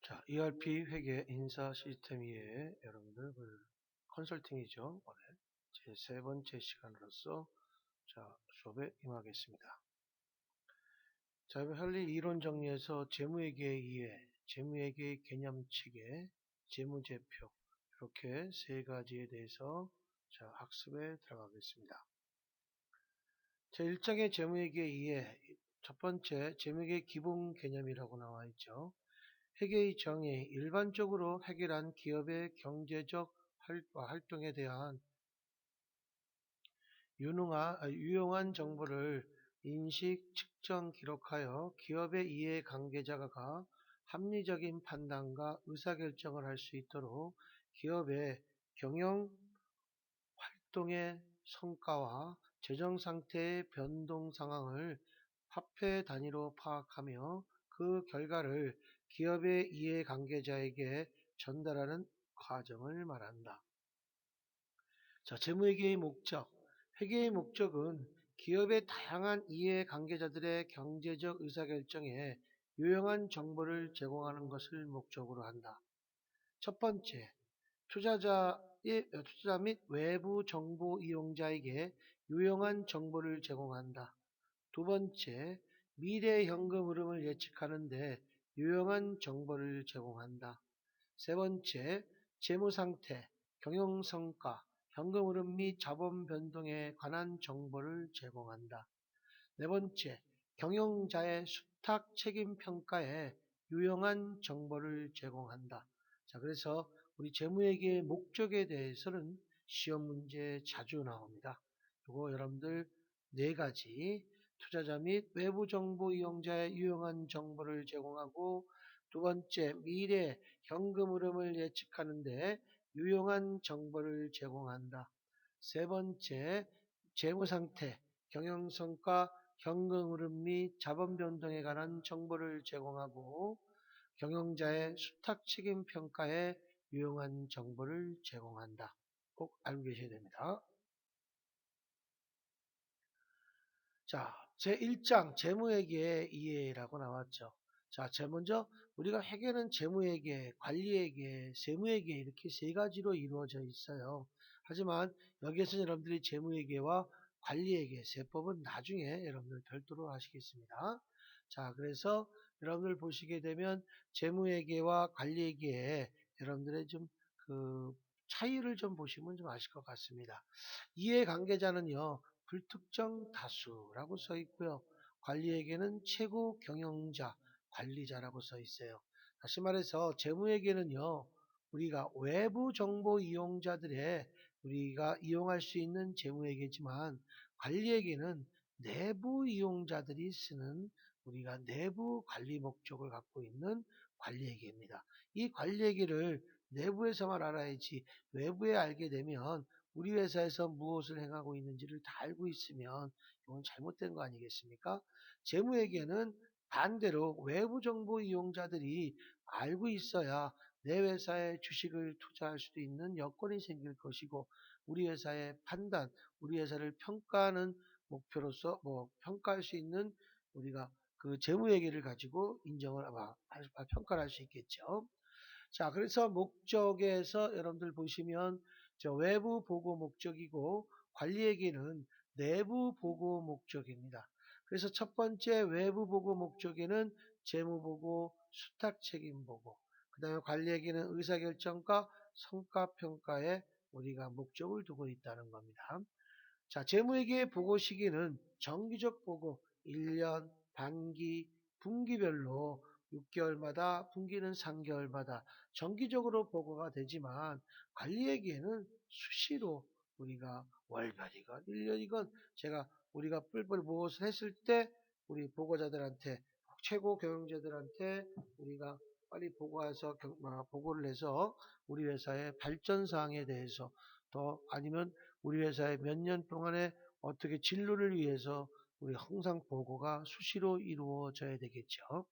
자, ERP 회계 인사 시스템 이해 여러분들 컨설팅이죠. 오늘 제 세 번째 시간으로서 수업에 임하겠습니다. 자, 할리 이론 정리해서 재무회계 이해, 재무회계 개념 체계, 재무제표 이렇게 세 가지에 대해서 학습에 들어가겠습니다. 자, 1장의 재무회계 이해, 첫 번째 재무회계 기본 개념이라고 나와 있죠. 회계의 정의, 일반적으로 회계란 기업의 경제적 활동에 대한 유용한 정보를 인식, 측정, 기록하여 기업의 이해관계자가 합리적인 판단과 의사결정을 할 수 있도록 기업의 경영 활동의 성과와 재정 상태의 변동 상황을 화폐 단위로 파악하며 그 결과를 기업의 이해관계자에게 전달하는 과정을 말한다. 자, 재무회계의 목적. 회계의 목적은 기업의 다양한 이해관계자들의 경제적 의사결정에 유용한 정보를 제공하는 것을 목적으로 한다. 첫 번째, 투자자 및 외부 정보 이용자에게 유용한 정보를 제공한다. 두 번째, 미래 현금 흐름을 예측하는 데 유용한 정보를 제공한다. 세 번째, 재무 상태, 경영 성과, 현금 흐름 및 자본 변동에 관한 정보를 제공한다. 네 번째, 경영자의 수탁 책임 평가에 유용한 정보를 제공한다. 자, 그래서 우리 재무회계의 목적에 대해서는 시험 문제에 자주 나옵니다. 이거 여러분들 네 가지, 투자자 및 외부 정보 이용자의 유용한 정보를 제공하고, 두 번째, 미래 현금 흐름을 예측하는데 유용한 정보를 제공한다. 세 번째, 재무 상태, 경영 성과, 현금 흐름 및 자본 변동에 관한 정보를 제공하고, 경영자의 수탁 책임 평가에 유용한 정보를 제공한다. 꼭 알고 계셔야 됩니다. 자, 제1장 재무회계 이해라고 나왔죠. 자, 제일 먼저 우리가 회계는 재무회계, 관리회계, 세무회계 이렇게 세 가지로 이루어져 있어요. 하지만 여기에서 여러분들이 재무회계와 관리회계, 세법은 나중에 여러분들 별도로 하시겠습니다. 자, 그래서 여러분들 보시게 되면 재무회계와 관리회계에 여러분들의 좀 그 차이를 좀 보시면 좀 아실 것 같습니다. 이해관계자는요, 불특정 다수라고 써 있고요. 관리에게는 최고 경영자, 관리자라고 써 있어요. 다시 말해서 재무에게는요, 우리가 외부 정보 이용자들의 우리가 이용할 수 있는 재무회계지만 관리에게는 내부 이용자들이 쓰는 우리가 내부 관리 목적을 갖고 있는 관리회계입니다. 이 관리회계를 내부에서만 알아야지 외부에 알게 되면 우리 회사에서 무엇을 행하고 있는지를 다 알고 있으면 이건 잘못된 거 아니겠습니까? 재무회계는 반대로 외부 정보 이용자들이 알고 있어야 내 회사의 주식을 투자할 수도 있는 여건이 생길 것이고, 우리 회사의 판단, 우리 회사를 평가하는 목표로서 평가할 수 있는 우리가 그 재무회계를 가지고 평가를 할 수 있겠죠. 자, 그래서 목적에서 여러분들 보시면 외부 보고 목적이고 관리회계는 내부 보고 목적입니다. 그래서 첫 번째 외부 보고 목적에는 재무 보고, 수탁 책임 보고, 그 다음에 관리회계는 의사결정과 성과평가에 우리가 목적을 두고 있다는 겁니다. 자, 재무회계의 보고 시기는 정기적 보고 1년, 반기, 분기별로 6개월마다, 분기는 3개월마다 정기적으로 보고가 되지만 관리회계는 수시로 우리가 월별이건 1년이건 우리가 뿔뿔 무엇을 했을 때 우리 보고자들한테, 최고 경영자들한테 우리가 빨리 보고를 해서 우리 회사의 발전 사항에 대해서, 더 아니면 우리 회사의 몇 년 동안에 어떻게 진로를 위해서 우리 항상 보고가 수시로 이루어져야 되겠죠.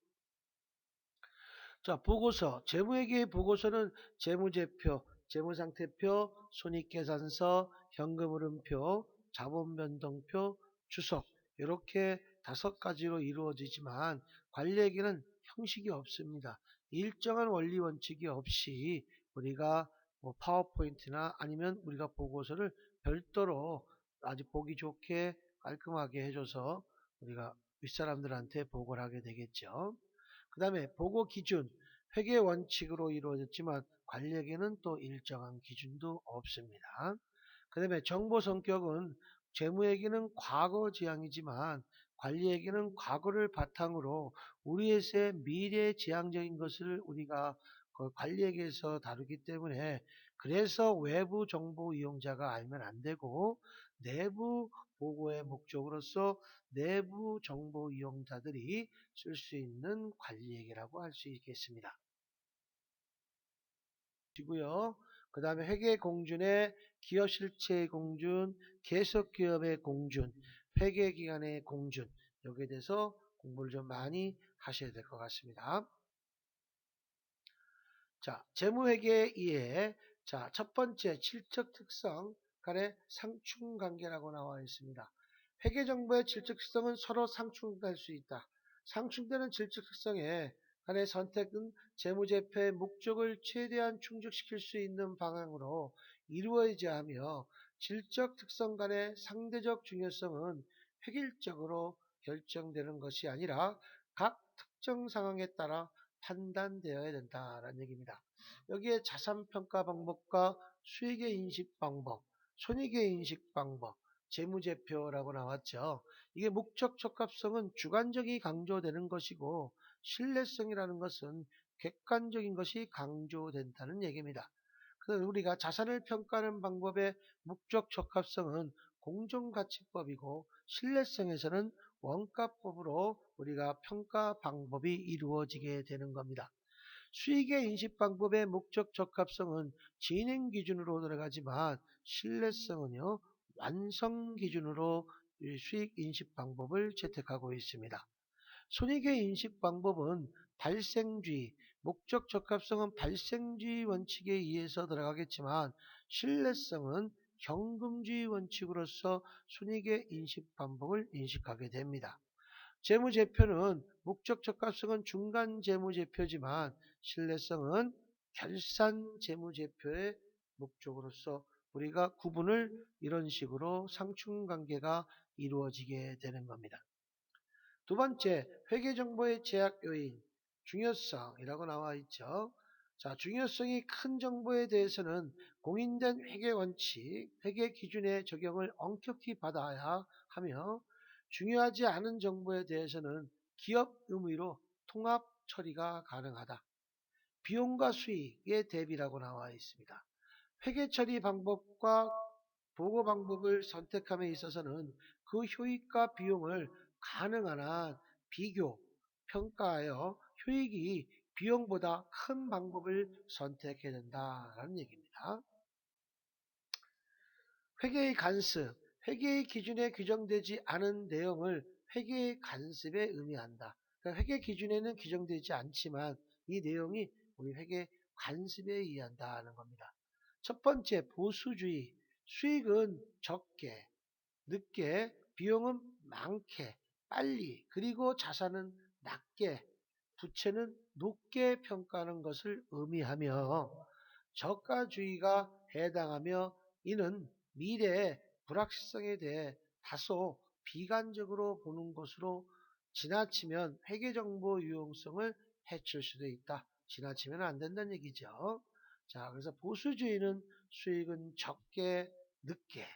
자, 보고서. 재무회계 보고서는 재무제표, 재무상태표, 손익계산서, 현금흐름표, 자본변동표, 주석 이렇게 5가지로 이루어지지만 관리회계는 형식이 없습니다. 일정한 원리 원칙이 없이 우리가 뭐 파워포인트나 아니면 우리가 보고서를 별도로 아주 보기 좋게 깔끔하게 해줘서 우리가 윗사람들한테 보고를 하게 되겠죠. 그 다음에 보고 기준, 회계 원칙으로 이루어졌지만 관리에게는 또 일정한 기준도 없습니다. 그 다음에 정보 성격은 재무에게는 과거 지향이지만 관리에게는 과거를 바탕으로 우리의 미래 지향적인 것을 우리가 그 관리에게서 다루기 때문에 그래서 외부 정보 이용자가 알면 안 되고 내부 보고의 목적으로서 내부 정보 이용자들이 쓸 수 있는 관리얘기라고 할 수 있겠습니다. 고요. 그 다음에 회계 공준의 기업 실체의 공준, 계속 기업의 공준, 회계 기간의 공준, 여기에 대해서 공부를 좀 많이 하셔야 될 것 같습니다. 자, 재무회계 이해. 자, 첫 번째 질적 특성 간의 상충 관계라고 나와 있습니다. 회계 정보의 질적 특성은 서로 상충될 수 있다. 상충되는 질적 특성에 간의 선택은 재무제표의 목적을 최대한 충족시킬 수 있는 방향으로 이루어져야 하며 질적 특성 간의 상대적 중요성은 획일적으로 결정되는 것이 아니라 각 특정 상황에 따라 판단되어야 된다라는 얘기입니다. 여기에 자산평가 방법과 수익의 인식 방법, 손익의 인식 방법, 재무제표라고 나왔죠. 이게 목적 적합성은 주관적이 강조되는 것이고 신뢰성이라는 것은 객관적인 것이 강조된다는 얘기입니다. 그래서 우리가 자산을 평가하는 방법의 목적 적합성은 공정가치법이고 신뢰성에서는 원가법으로 우리가 평가 방법이 이루어지게 되는 겁니다. 수익의 인식 방법의 목적 적합성은 진행 기준으로 들어가지만 신뢰성은요 완성 기준으로 수익 인식 방법을 채택하고 있습니다. 손익의 인식 방법은 발생주의, 목적 적합성은 발생주의 원칙에 의해서 들어가겠지만 신뢰성은 현금주의 원칙으로서 손익의 인식 방법을 인식하게 됩니다. 재무제표는 목적 적합성은 중간 재무제표지만 신뢰성은 결산 재무제표의 목적으로서 우리가 구분을 이런 식으로 상충관계가 이루어지게 되는 겁니다. 두 번째, 회계정보의 제약 요인, 중요성이라고 나와 있죠. 자, 중요성이 큰 정보에 대해서는 공인된 회계 원칙, 회계 기준의 적용을 엄격히 받아야 하며 중요하지 않은 정보에 대해서는 기업 의무로 통합 처리가 가능하다. 비용과 수익의 대비라고 나와 있습니다. 회계 처리 방법과 보고 방법을 선택함에 있어서는 그 효익과 비용을 가능한 한 비교, 평가하여 효익이 비용보다 큰 방법을 선택해야 된다라는 얘기입니다. 회계의 간습, 회계의 기준에 규정되지 않은 내용을 회계의 간습에 의미한다. 그러니까 회계 기준에는 규정되지 않지만 이 내용이 우리 회계 간습에 의한다는 겁니다. 첫 번째, 보수주의. 수익은 적게, 늦게, 비용은 많게, 빨리, 그리고 자산은 낮게, 부채는 높게 평가하는 것을 의미하며 저가주의가 해당하며 이는 미래의 불확실성에 대해 다소 비관적으로 보는 것으로 지나치면 회계정보 유용성을 해칠 수도 있다. 지나치면 안 된다는 얘기죠. 자, 그래서 보수주의는 수익은 적게, 늦게,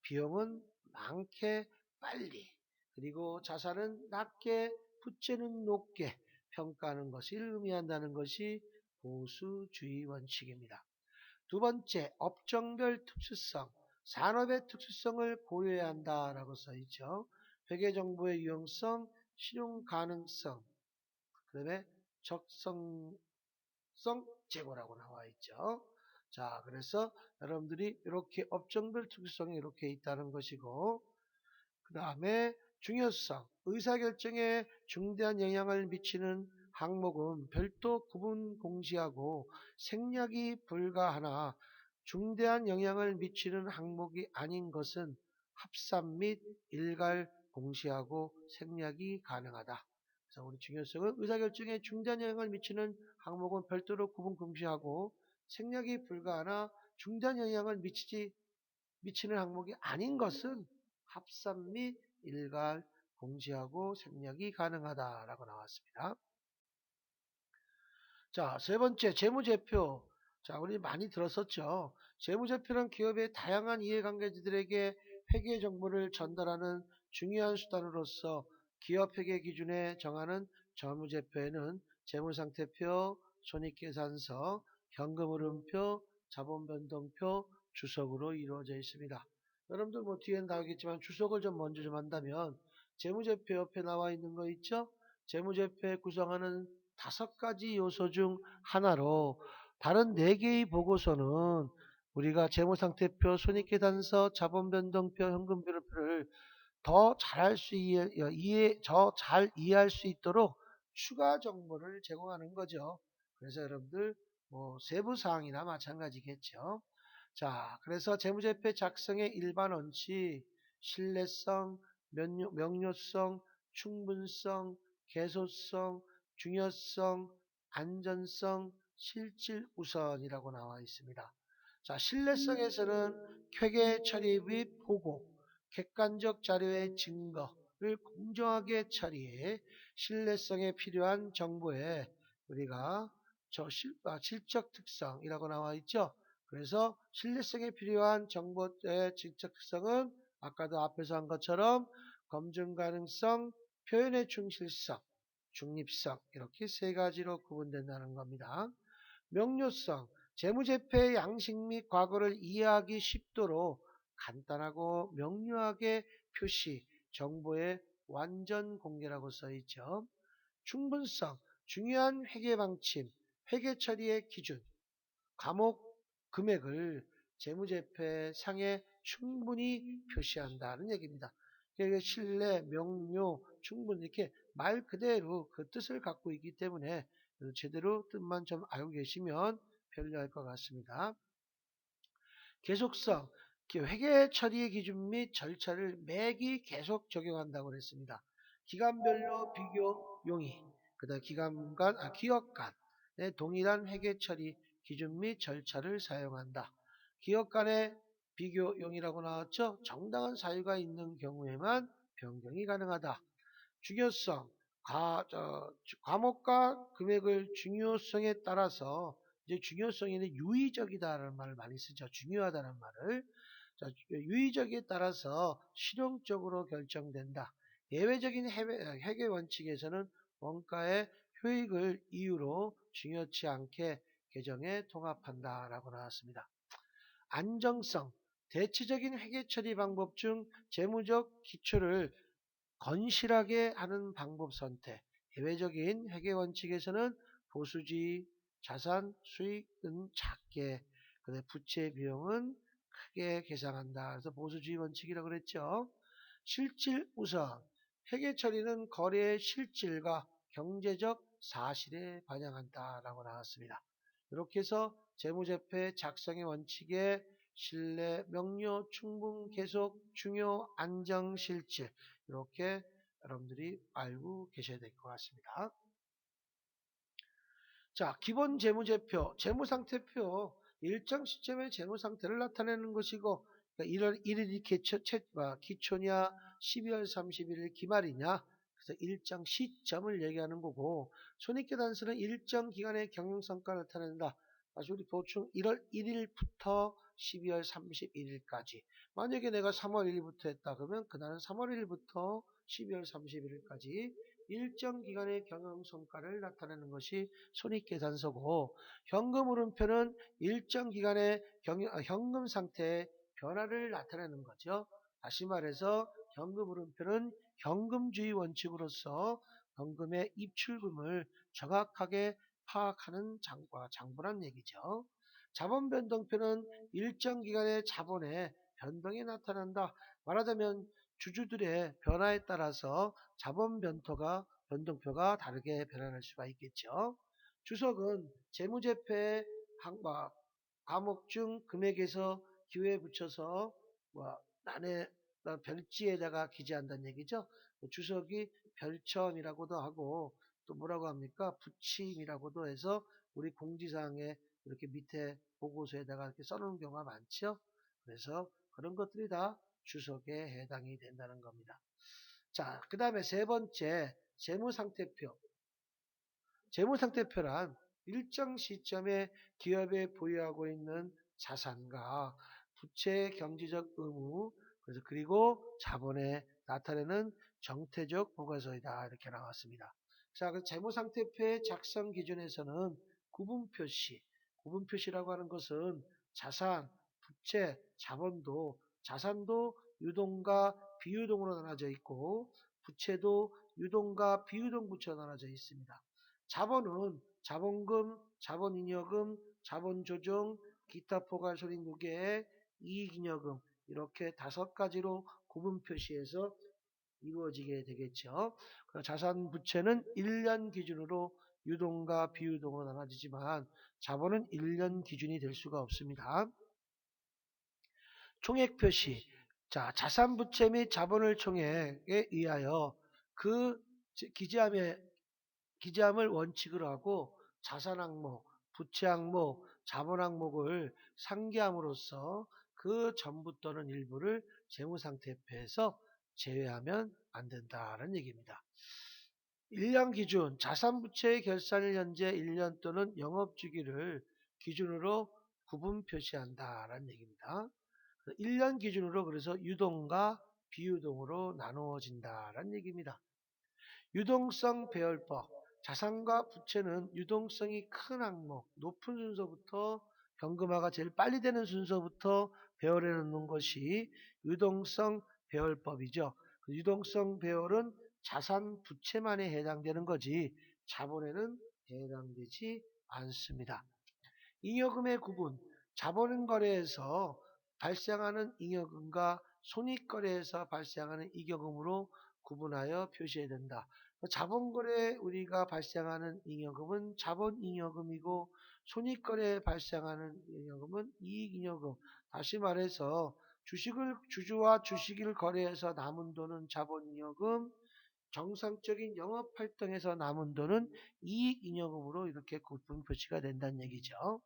비용은 많게, 빨리, 그리고 자산은 낮게, 부채는 높게 평가하는 것을 의미한다는 것이 보수주의 원칙입니다. 두 번째, 업종별 특수성, 산업의 특수성을 고려해야 한다라고 써 있죠. 회계정보의 유용성, 실용 가능성, 그 다음에 적성성 제고라고 나와 있죠. 자, 그래서 여러분들이 이렇게 업종별 특수성이 이렇게 있다는 것이고, 그 다음에 중요성, 의사결정에 중대한 영향을 미치는 항목은 별도 구분 공시하고 생략이 불가하나 중대한 영향을 미치는 항목이 아닌 것은 합산 및 일괄 공시하고 생략이 가능하다. 그래서 우리 중요성은 의사결정에 중대한 영향을 미치는 항목은 별도로 구분 금지하고 생략이 불가하나 중대한 영향을 미치는 항목이 아닌 것은 합산 및 일괄 공시하고 생략이 가능하다라고 나왔습니다. 자, 세 번째, 재무제표. 자, 우리 많이 들었었죠. 재무제표는 기업의 다양한 이해관계자들에게 회계 정보를 전달하는 중요한 수단으로서 기업 회계 기준에 정하는 재무제표에는 재무상태표, 손익계산서, 현금흐름표, 자본변동표, 주석으로 이루어져 있습니다. 여러분들 뭐 뒤엔 나오겠지만 주석을 좀 먼저 좀 한다면 재무제표 옆에 나와 있는 거 있죠? 재무제표에 구성하는 5가지 요소 중 하나로 다른 4개의 보고서는 우리가 재무상태표, 손익계산서, 자본변동표, 현금흐름표를 더 잘할 수 더 잘 이해할 수 있도록 추가 정보를 제공하는 거죠. 그래서 여러분들 뭐 세부 사항이나 마찬가지겠죠. 자, 그래서 재무제표 작성의 일반 원칙, 신뢰성, 명료성, 충분성, 개소성, 중요성, 안전성, 실질 우선이라고 나와 있습니다. 자, 신뢰성에서는 회계 처리 및 보고, 객관적 자료의 증거를 공정하게 처리해 신뢰성에 필요한 정보에 우리가 실적 특성이라고 나와 있죠. 그래서 신뢰성에 필요한 정보의 질적 특성은 아까도 앞에서 한 것처럼 검증 가능성, 표현의 충실성, 중립성 이렇게 3가지로 구분된다는 겁니다. 명료성, 재무제표의 양식 및 과거를 이해하기 쉽도록 간단하고 명료하게 표시, 정보의 완전 공개라고 써있죠. 충분성, 중요한 회계 방침, 회계 처리의 기준, 과목 금액을 재무제표 상에 충분히 표시한다는 얘기입니다. 그러니까 신뢰, 명료, 충분 이렇게 말 그대로 그 뜻을 갖고 있기 때문에 제대로 뜻만 좀 알고 계시면 편리할 것 같습니다. 계속성, 회계 처리의 기준 및 절차를 매기 계속 적용한다고 그랬습니다. 기간별로 비교 용의, 그다음 기업 간의 동일한 회계 처리 기준 및 절차를 사용한다. 기업 간의 비교용이라고 나왔죠? 정당한 사유가 있는 경우에만 변경이 가능하다. 중요성, 과목과 금액을 중요성에 따라서 이제 중요성에는 유의적이다라는 말을 많이 쓰죠. 중요하다는 말을. 자, 유의적에 따라서 실용적으로 결정된다. 예외적인 회계 원칙에서는 원가의 효익을 이유로 중요치 않게 계정에 통합한다라고 나왔습니다. 안정성, 대체적인 회계 처리 방법 중 재무적 기초를 건실하게 하는 방법 선택. 예외적인 회계 원칙에서는 보수지, 자산, 수익은 작게, 부채 비용은 크게 계상한다. 그래서 보수주의 원칙이라고 그랬죠. 실질 우선. 회계 처리는 거래의 실질과 경제적 사실에 반영한다라고 나왔습니다. 이렇게 해서 재무제표의 작성의 원칙에 신뢰, 명료, 충분, 계속, 중요, 안정, 실질 이렇게 여러분들이 알고 계셔야 될 것 같습니다. 자, 기본 재무제표, 재무상태표 일정 시점의 재무상태를 나타내는 것이고 1월 1일이 기초냐 12월 31일 기말이냐 그래서 일정 시점을 얘기하는 거고 손익계산서는 일정 기간의 경영성과를 나타낸다. 다시 우리 보충 1월 1일부터 12월 31일까지 만약에 내가 3월 1일부터 했다 그러면 그날은 3월 1일부터 12월 31일까지 일정 기간의 경영성과를 나타내는 것이 손익계산서고 현금흐름표는 일정 기간의 현금 상태의 변화를 나타내는 거죠. 다시 말해서 현금흐름표는 현금주의 원칙으로서 현금의 입출금을 정확하게 파악하는 장부란 얘기죠. 자본변동표는 일정 기간의 자본의 변동이 나타난다. 말하자면 주주들의 변화에 따라서 자본 변동표가 다르게 변화할 수가 있겠죠. 주석은 재무제표의 과목 중 금액에서 기호에 붙여서 뭐 난해 그다음 별지에다가 기재한다는 얘기죠. 주석이 별첨이라고도 하고 또 뭐라고 합니까? 부침이라고도 해서 우리 공지사항에 이렇게 밑에 보고서에다가 이렇게 써놓은 경우가 많죠. 그래서 그런 것들이 다 주석에 해당이 된다는 겁니다. 자, 그 다음에 세 번째, 재무상태표. 재무상태표란 일정 시점에 기업에 보유하고 있는 자산과 부채의 경제적 의무, 그리고 자본에 나타내는 정태적 보고서이다. 이렇게 나왔습니다. 자, 그 재무상태표의 작성 기준에서는 구분표시, 구분표시라고 하는 것은 자산, 부채, 자본도, 자산도 유동과 비유동으로 나눠져 있고, 부채도 유동과 비유동 부채로 나눠져 있습니다. 자본은 자본금, 자본잉여금, 자본조정, 기타 포괄소리 무게, 이익잉여금 이렇게 5가지로 구분 표시해서 이루어지게 되겠죠. 자산 부채는 1년 기준으로 유동과 비유동으로 나눠지지만 자본은 1년 기준이 될 수가 없습니다. 총액 표시. 자, 자산 부채 및 자본을 총액에 의하여 그 기재함을 원칙으로 하고 자산 항목, 부채 항목, 자본 항목을 상기함으로써 그 전부 또는 일부를 재무상태표에서 제외하면 안 된다는 얘기입니다. 1년 기준 자산 부채의 결산일 현재 1년 또는 영업주기를 기준으로 구분 표시한다라는 얘기입니다. 1년 기준으로 그래서 유동과 비유동으로 나누어진다라는 얘기입니다. 유동성 배열법. 자산과 부채는 유동성이 큰 항목, 높은 순서부터 현금화가 제일 빨리 되는 순서부터 배열해 놓는 것이 유동성 배열법이죠. 유동성 배열은 자산 부채만에 해당되는 거지 자본에는 해당되지 않습니다. 잉여금의 구분. 자본 거래에서 발생하는 잉여금과 손익 거래에서 발생하는 잉여금으로 구분하여 표시해야 된다. 자본거래에 우리가 발생하는 잉여금은 자본잉여금이고 손익거래에 발생하는 잉여금은 이익잉여금. 다시 말해서 주주와 주식을 거래해서 남은 돈은 자본잉여금, 정상적인 영업활동에서 남은 돈은 이익잉여금으로 이렇게 구분 표시가 된다는 얘기죠.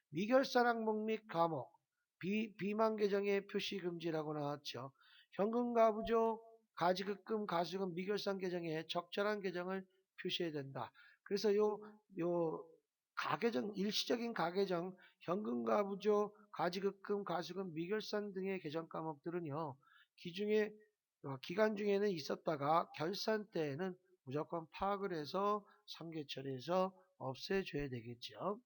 미결산 항목 및 과목, 비만 계정의 표시 금지라고 나왔죠. 현금 가부조, 가지급금, 가수금, 미결산 계정에 적절한 계정을 표시해야 된다. 그래서 요 가계정, 일시적인 가계정, 현금 가부조, 가지급금, 가수금, 미결산 등의 계정 과목들은요, 기간 중에는 있었다가 결산 때에는 무조건 파악을 해서 상계 처리해서 없애줘야 되겠죠.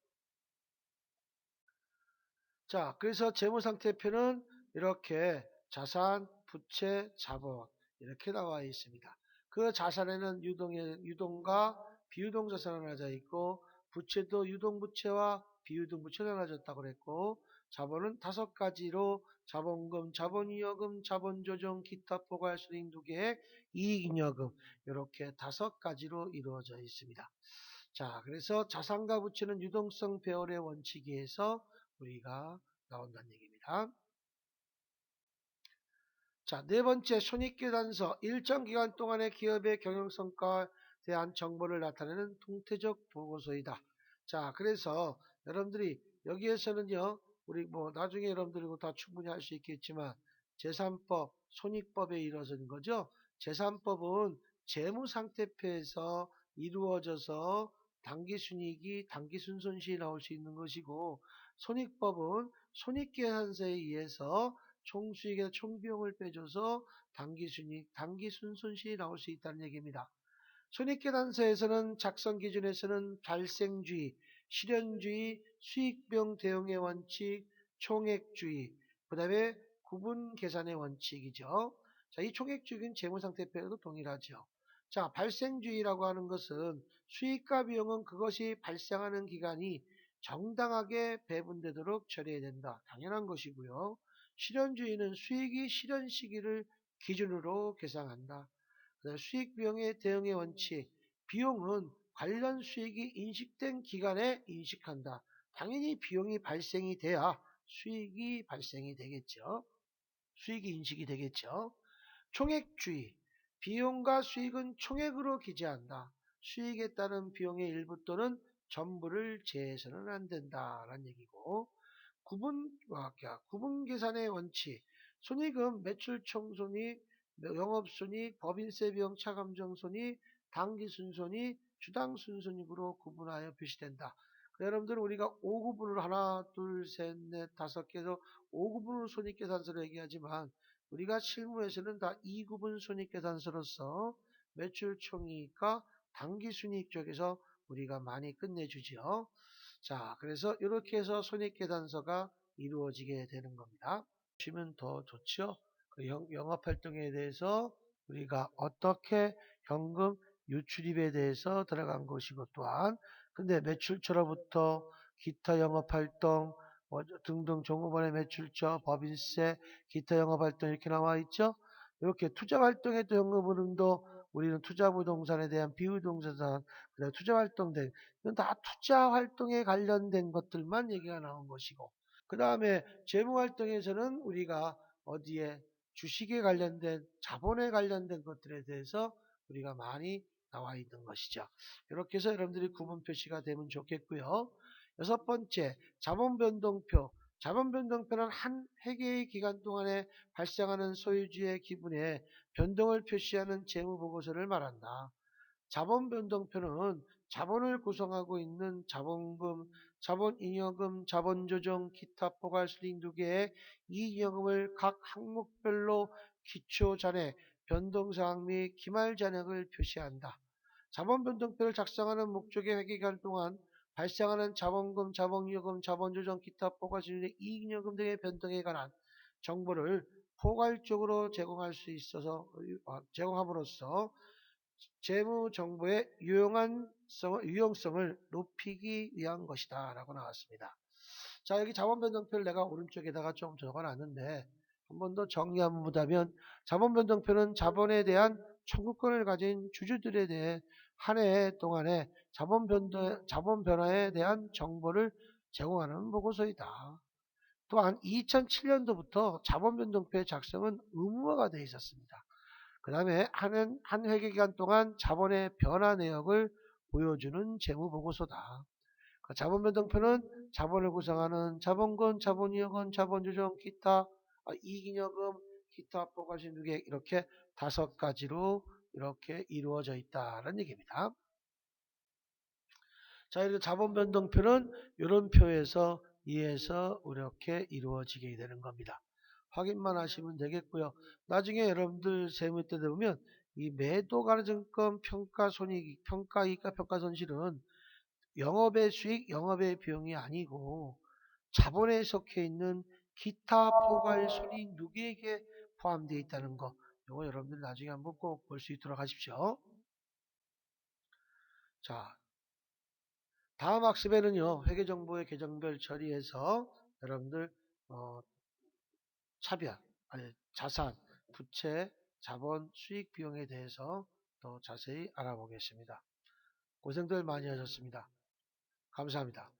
자, 그래서 재무상태표는 이렇게 자산, 부채, 자본 이렇게 나와 있습니다. 그 자산에는 유동과 비유동 자산이 나눠져 있고 부채도 유동 부채와 비유동 부채가 나눠졌다고 그랬고 자본은 5가지로 자본금, 자본이여금, 자본조정, 기타 포괄 수익 누계, 이익잉여금 이렇게 5가지로 이루어져 있습니다. 자, 그래서 자산과 부채는 유동성 배열의 원칙에 의해서 우리가 나온다는 얘기입니다. 자, 네 번째 손익계산서. 일정 기간 동안의 기업의 경영성과에 대한 정보를 나타내는 통태적 보고서이다. 자, 그래서 여러분들이 여기에서는요, 우리 뭐 나중에 여러분들이 다 충분히 할 수 있겠지만 재산법, 손익법에 이루어진 거죠. 재산법은 재무상태표에서 이루어져서 당기순이익이 당기순손실이 나올 수 있는 것이고 손익법은 손익계산서에 의해서 총수익에서 총비용을 빼줘서 당기순이익, 당기순손실이 나올 수 있다는 얘기입니다. 손익계산서에서는 작성 기준에서는 발생주의, 실현주의, 수익비용 대응의 원칙, 총액주의, 그 다음에 구분 계산의 원칙이죠. 자, 이 총액주의는 재무상태표에도 동일하죠. 자, 발생주의라고 하는 것은 수익과 비용은 그것이 발생하는 기간이 정당하게 배분되도록 처리해야 된다. 당연한 것이고요. 실현주의는 수익이 실현 시기를 기준으로 계산한다. 수익 비용의 대응의 원칙, 비용은 관련 수익이 인식된 기간에 인식한다. 당연히 비용이 발생이 돼야 수익이 발생이 되겠죠. 수익이 인식이 되겠죠. 총액주의. 비용과 수익은 총액으로 기재한다. 수익에 따른 비용의 일부 또는 전부를 제해서는 안 된다라는 얘기고, 구분 계산의 원칙. 손익은 매출 총손익, 영업손익, 법인세 비용 차감정 손익, 당기 순손익, 주당 순손익으로 구분하여 표시된다. 여러분들 우리가 5구분을 하나, 둘, 셋, 넷, 다섯 개도 5구분을 손익계산서로 얘기하지만 우리가 실무에서는 다 2구분 손익계산서로서 매출 총이익과 당기순이익 쪽에서 우리가 많이 끝내주지요. 자, 그래서 이렇게 해서 손익계산서가 이루어지게 되는 겁니다. 보시면 더 좋죠. 그 영업활동에 대해서 우리가 어떻게 현금 유출입에 대해서 들어간 것이고, 또한 근데 매출처로부터 기타 영업활동 등등 종업원의 매출처, 법인세, 기타 영업활동 이렇게 나와 있죠. 이렇게 투자활동에도 현금 흐름도 우리는 투자부동산에 대한 비유동산, 그다음에 투자활동 등 이건 다 투자활동에 관련된 것들만 얘기가 나온 것이고, 그 다음에 재무활동에서는 우리가 어디에 주식에 관련된 자본에 관련된 것들에 대해서 우리가 많이 나와 있는 것이죠. 이렇게 해서 여러분들이 구분 표시가 되면 좋겠고요. 여섯 번째, 자본변동표. 자본변동표는 한 회계의 기간 동안에 발생하는 소유주의 기분에 변동을 표시하는 재무보고서를 말한다. 자본변동표는 자본을 구성하고 있는 자본금, 자본잉여금, 자본조정, 기타 포괄수익 두 개의 이익잉여금을 각 항목별로 기초잔액, 변동사항 및 기말잔액을 표시한다. 자본변동표를 작성하는 목적의 회계기간 동안 발생하는 자본금, 자본잉여금, 자본조정, 기타 포괄수익, 이익잉여금 등의 변동에 관한 정보를 포괄적으로 제공할 수 있어서 제공함으로써 재무 정보의 유용성을 높이기 위한 것이다 라고 나왔습니다. 자, 여기 자본변동표를 내가 오른쪽에다가 좀 적어놨는데 한 번 더 정리 한번 보자면, 자본변동표는 자본에 대한 청구권을 가진 주주들에 대해 한 해 동안에 자본 변화에 대한 정보를 제공하는 보고서이다. 또한 2007년도부터 자본변동표의 작성은 의무화가 되어 있었습니다. 그 다음에 한 회계기간 동안 자본의 변화 내역을 보여주는 재무보고서다. 자본변동표는 자본을 구성하는 자본금, 자본이익은, 자본조정, 기타, 이익잉여금, 기타 포괄수익 누계 이렇게 다섯 가지로 이렇게 이루어져 있다는 얘기입니다. 자, 이렇게 자본변동표는 이런 표에서 이해해서 이렇게 이루어지게 되는 겁니다. 확인만 하시면 되겠고요. 나중에 여러분들 세무 때 보면 이 매도가능증권 평가손익, 평가이익과 평가손실은 영업의 수익, 영업의 비용이 아니고 자본에 속해 있는 기타 포괄손익 누계액에 포함되어 있다는 거. 이거 여러분들 나중에 한번 꼭 볼 수 있도록 하십시오. 자, 다음 학습에는요, 회계정보의 계정별 처리해서 여러분들 차별, 아니, 자산, 부채, 자본, 수익 비용에 대해서 더 자세히 알아보겠습니다. 고생들 많이 하셨습니다. 감사합니다.